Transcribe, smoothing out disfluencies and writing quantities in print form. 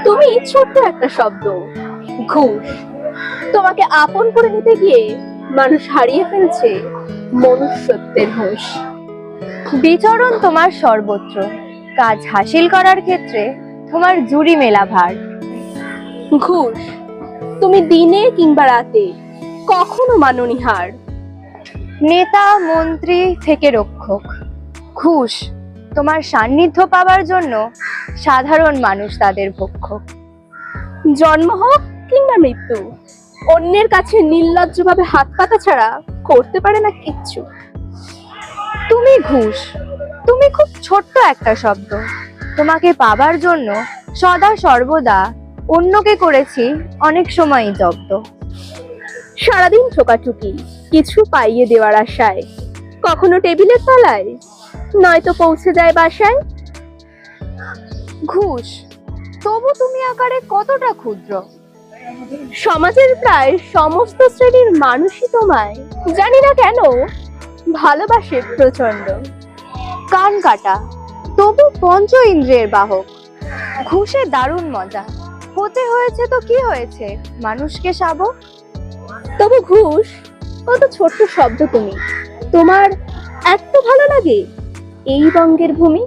তুমি ছোট্ট একটা শব্দ, ঘুষ। তোমাকে আপন করে নিতে গিয়ে মানুষ হারিয়ে ফেলছে মনুষ্যত্বের হুঁশ। বিচরণ তোমার সর্বত্র, কাজ হাসিল করার ক্ষেত্রে তোমার জুড়ি মেলা ভার। ঘুষ, তুমি দিনে কিংবা রাতে কখনো মানোনি হার। নেতা মন্ত্রী থেকে রক্ষক, ঘুষ তোমার সান্নিধ্য পাওয়ার জন্য সাধারণ মানুষ তাদের ভক্ষক। জন্ম হোক কিংবা মৃত্যু, অন্যের কাছে নির্লজ্জভাবে হাত পাতা ছাড়া করতে পারে না কিচ্ছু। তুমি ঘুষ, তুমি খুব ছোট্ট একটা শব্দ। তোমাকে পাবার জন্য সদা সর্বদা অন্যকে করেছি অনেক সময়ই জব্দ। সারাদিন ঠোকাঠুকি কিছু পাইয়ে দেওয়ার আশায়, কখনো টেবিলের তলায়, নয়তো পৌঁছে যায় বাসায়। ঘুষ, তবু তুমি আকারে কতটা ক্ষুদ্র। সমাজের প্রায় সমস্ত শ্রেণীর মানুষই তোমায় জানি না কেন ভালোবাসে প্রচন্ড। কান কাটা, তবু পঞ্চ ইন্দ্রিয়ের বাহক। ঘুষে দারুণ মজা, হতে হয়েছে তো কি হয়েছে মানুষকে শাবক। তবু ঘুষ কত ছোট্ট শব্দ তুমি, তোমার এত ভালো লাগে এই বঙ্গের ভূমি।